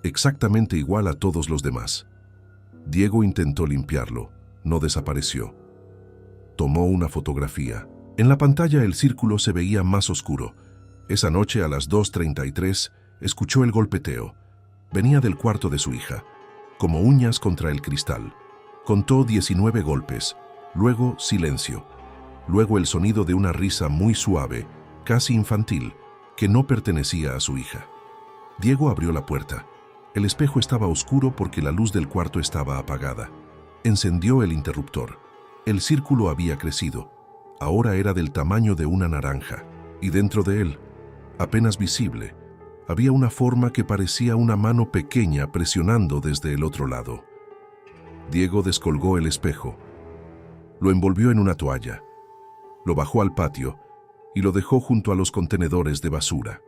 exactamente igual a todos los demás. Diego intentó limpiarlo, no desapareció. Tomó una fotografía. En la pantalla el círculo se veía más oscuro. Esa noche a las 2:33 escuchó el golpeteo. Venía del cuarto de su hija, como uñas contra el cristal. Contó 19 golpes, luego silencio, luego el sonido de una risa muy suave, casi infantil, que no pertenecía a su hija. Diego abrió la puerta. El espejo estaba oscuro porque la luz del cuarto estaba apagada. Encendió el interruptor. El círculo había crecido. Ahora era del tamaño de una naranja, y dentro de él, apenas visible, había una forma que parecía una mano pequeña presionando desde el otro lado. Diego descolgó el espejo, lo envolvió en una toalla, lo bajó al patio y lo dejó junto a los contenedores de basura.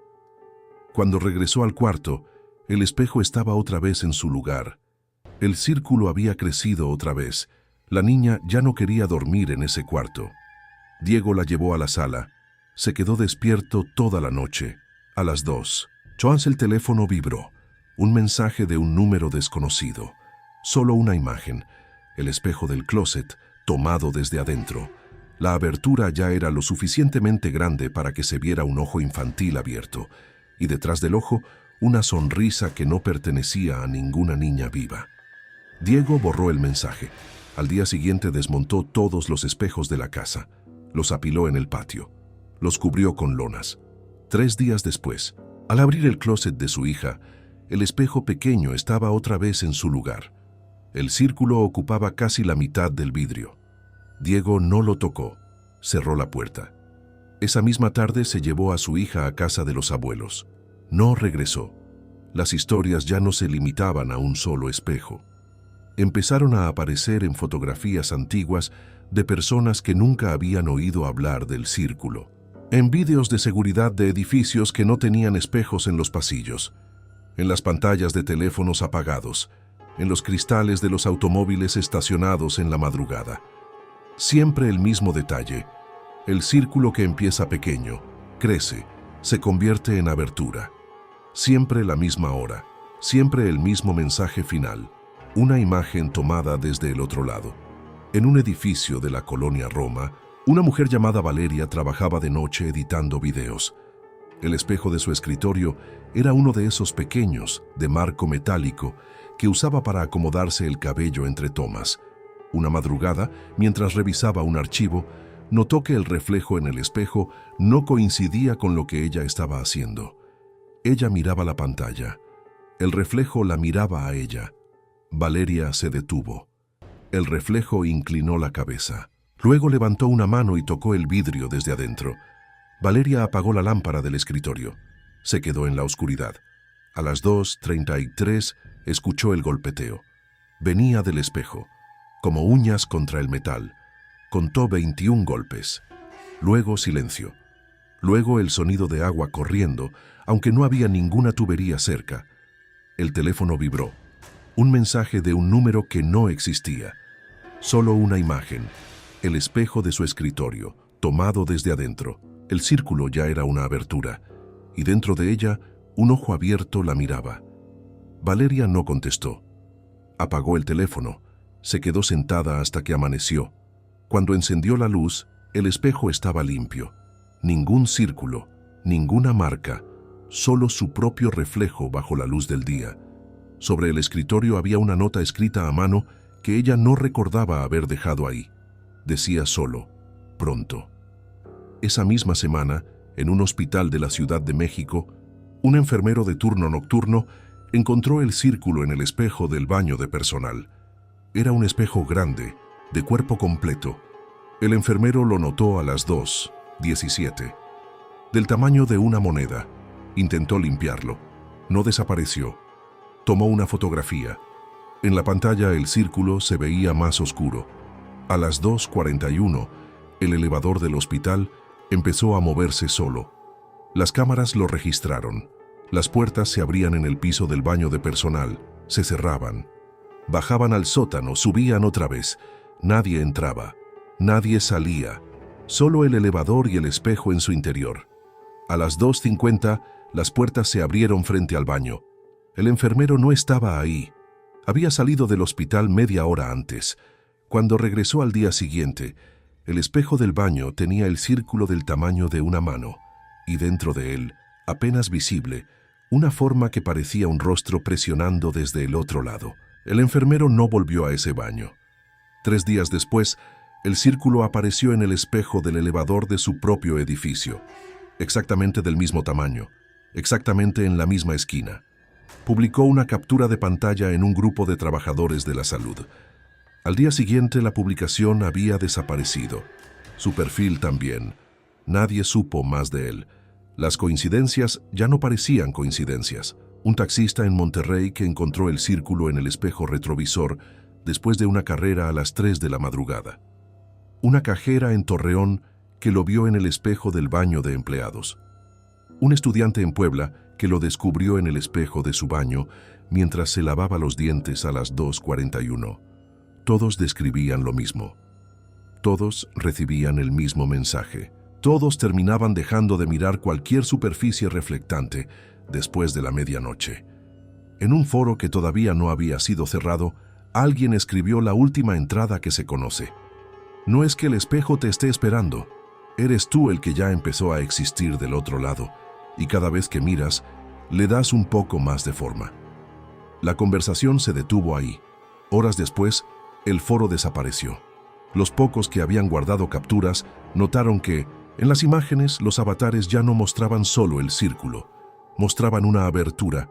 Cuando regresó al cuarto, el espejo estaba otra vez en su lugar. El círculo había crecido otra vez. La niña ya no quería dormir en ese cuarto. Diego la llevó a la sala. Se quedó despierto toda la noche. A las 2, el teléfono vibró. Un mensaje de un número desconocido. Solo una imagen. El espejo del closet, tomado desde adentro. La abertura ya era lo suficientemente grande para que se viera un ojo infantil abierto, y detrás del ojo, una sonrisa que no pertenecía a ninguna niña viva. Diego borró el mensaje. Al día siguiente desmontó todos los espejos de la casa. Los apiló en el patio. Los cubrió con lonas. 3 días después, al abrir el closet de su hija, el espejo pequeño estaba otra vez en su lugar. El círculo ocupaba casi la mitad del vidrio. Diego no lo tocó. Cerró la puerta. Esa misma tarde se llevó a su hija a casa de los abuelos. No regresó. Las historias ya no se limitaban a un solo espejo. Empezaron a aparecer en fotografías antiguas de personas que nunca habían oído hablar del círculo. En vídeos de seguridad de edificios que no tenían espejos en los pasillos. En las pantallas de teléfonos apagados. En los cristales de los automóviles estacionados en la madrugada. Siempre el mismo detalle. El círculo que empieza pequeño, crece, se convierte en abertura. Siempre la misma hora, siempre el mismo mensaje final. Una imagen tomada desde el otro lado. En un edificio de la colonia Roma, una mujer llamada Valeria trabajaba de noche editando videos. El espejo de su escritorio era uno de esos pequeños, de marco metálico, que usaba para acomodarse el cabello entre tomas. Una madrugada, mientras revisaba un archivo, notó que el reflejo en el espejo no coincidía con lo que ella estaba haciendo. Ella miraba la pantalla. El reflejo la miraba a ella. Valeria se detuvo. El reflejo inclinó la cabeza. Luego levantó una mano y tocó el vidrio desde adentro. Valeria apagó la lámpara del escritorio. Se quedó en la oscuridad. A las 2:33 escuchó el golpeteo. Venía del espejo, como uñas contra el metal. Contó 21 golpes. Luego silencio. Luego el sonido de agua corriendo, aunque no había ninguna tubería cerca. El teléfono vibró. Un mensaje de un número que no existía. Solo una imagen. El espejo de su escritorio, tomado desde adentro. El círculo ya era una abertura, y dentro de ella, un ojo abierto la miraba. Valeria no contestó. Apagó el teléfono. Se quedó sentada hasta que amaneció. Cuando encendió la luz, el espejo estaba limpio. Ningún círculo, ninguna marca, solo su propio reflejo bajo la luz del día. Sobre el escritorio había una nota escrita a mano que ella no recordaba haber dejado ahí. Decía solo, pronto. Esa misma semana, en un hospital de la Ciudad de México, un enfermero de turno nocturno encontró el círculo en el espejo del baño de personal. Era un espejo grande, de cuerpo completo. El enfermero lo notó a las 2:17. Del tamaño de una moneda. Intentó limpiarlo. No desapareció. Tomó una fotografía. En la pantalla el círculo se veía más oscuro. A las 2:41, el elevador del hospital empezó a moverse solo. Las cámaras lo registraron. Las puertas se abrían en el piso del baño de personal, se cerraban. Bajaban al sótano, subían otra vez. Nadie entraba, nadie salía, solo el elevador y el espejo en su interior. A las 2:50, las puertas se abrieron frente al baño. El enfermero no estaba ahí. Había salido del hospital media hora antes. Cuando regresó al día siguiente, el espejo del baño tenía el círculo del tamaño de una mano, y dentro de él, apenas visible, una forma que parecía un rostro presionando desde el otro lado. El enfermero no volvió a ese baño. 3 días después, el círculo apareció en el espejo del elevador de su propio edificio, exactamente del mismo tamaño, exactamente en la misma esquina. Publicó una captura de pantalla en un grupo de trabajadores de la salud. Al día siguiente la publicación había desaparecido. Su perfil también. Nadie supo más de él. Las coincidencias ya no parecían coincidencias. Un taxista en Monterrey que encontró el círculo en el espejo retrovisor después de una carrera a las 3 de la madrugada. Una cajera en Torreón que lo vio en el espejo del baño de empleados. Un estudiante en Puebla que lo descubrió en el espejo de su baño mientras se lavaba los dientes a las 2:41. Todos describían lo mismo. Todos recibían el mismo mensaje. Todos terminaban dejando de mirar cualquier superficie reflectante después de la medianoche. En un foro que todavía no había sido cerrado, alguien escribió la última entrada que se conoce. No es que el espejo te esté esperando, eres tú el que ya empezó a existir del otro lado, y cada vez que miras, le das un poco más de forma. La conversación se detuvo ahí. Horas después, el foro desapareció. Los pocos que habían guardado capturas notaron que, en las imágenes, los avatares ya no mostraban solo el círculo, mostraban una abertura,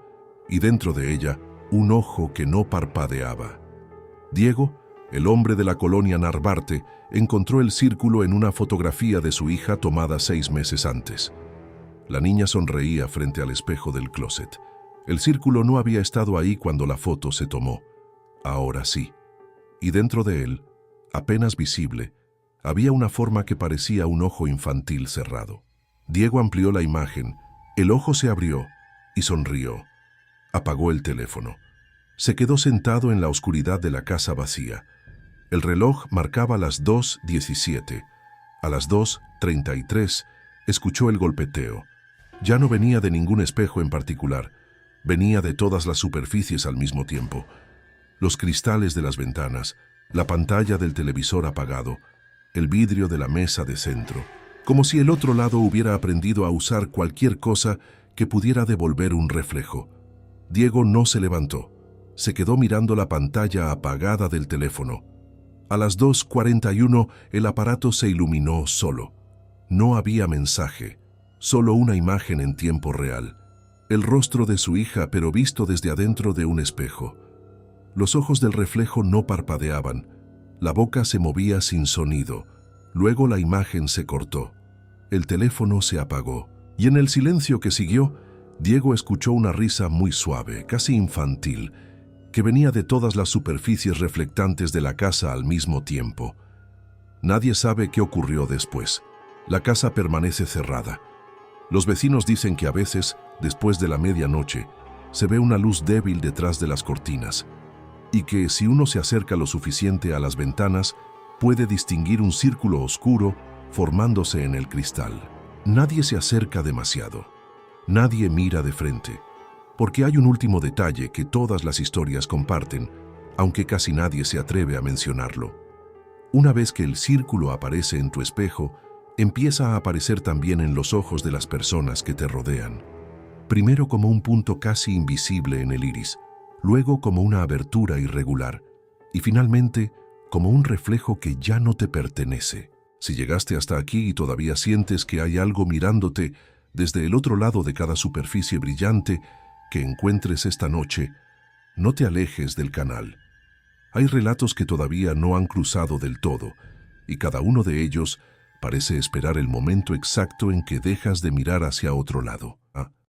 y dentro de ella, un ojo que no parpadeaba. Diego, el hombre de la colonia Narvarte, encontró el círculo en una fotografía de su hija tomada 6 meses antes. La niña sonreía frente al espejo del closet. El círculo no había estado ahí cuando la foto se tomó. Ahora sí. Y dentro de él, apenas visible, había una forma que parecía un ojo infantil cerrado. Diego amplió la imagen, el ojo se abrió y sonrió. Apagó el teléfono. Se quedó sentado en la oscuridad de la casa vacía. El reloj marcaba las 2:17. A las 2:33 escuchó el golpeteo. Ya no venía de ningún espejo en particular, venía de todas las superficies al mismo tiempo. Los cristales de las ventanas, la pantalla del televisor apagado, el vidrio de la mesa de centro, como si el otro lado hubiera aprendido a usar cualquier cosa que pudiera devolver un reflejo. Diego no se levantó, se quedó mirando la pantalla apagada del teléfono. A las 2:41 el aparato se iluminó solo. No había mensaje, solo una imagen en tiempo real. El rostro de su hija, pero visto desde adentro de un espejo. Los ojos del reflejo no parpadeaban, la boca se movía sin sonido. Luego la imagen se cortó. El teléfono se apagó, y en el silencio que siguió, Diego escuchó una risa muy suave, casi infantil, que venía de todas las superficies reflectantes de la casa al mismo tiempo. Nadie sabe qué ocurrió después. La casa permanece cerrada. Los vecinos dicen que a veces, después de la medianoche, se ve una luz débil detrás de las cortinas, y que si uno se acerca lo suficiente a las ventanas, puede distinguir un círculo oscuro formándose en el cristal. Nadie se acerca demasiado. Nadie mira de frente, porque hay un último detalle que todas las historias comparten, aunque casi nadie se atreve a mencionarlo. Una vez que el círculo aparece en tu espejo, empieza a aparecer también en los ojos de las personas que te rodean. Primero como un punto casi invisible en el iris, luego como una abertura irregular, y finalmente como un reflejo que ya no te pertenece. Si llegaste hasta aquí y todavía sientes que hay algo mirándote desde el otro lado de cada superficie brillante que encuentres esta noche, no te alejes del canal. Hay relatos que todavía no han cruzado del todo, y cada uno de ellos parece esperar el momento exacto en que dejas de mirar hacia otro lado.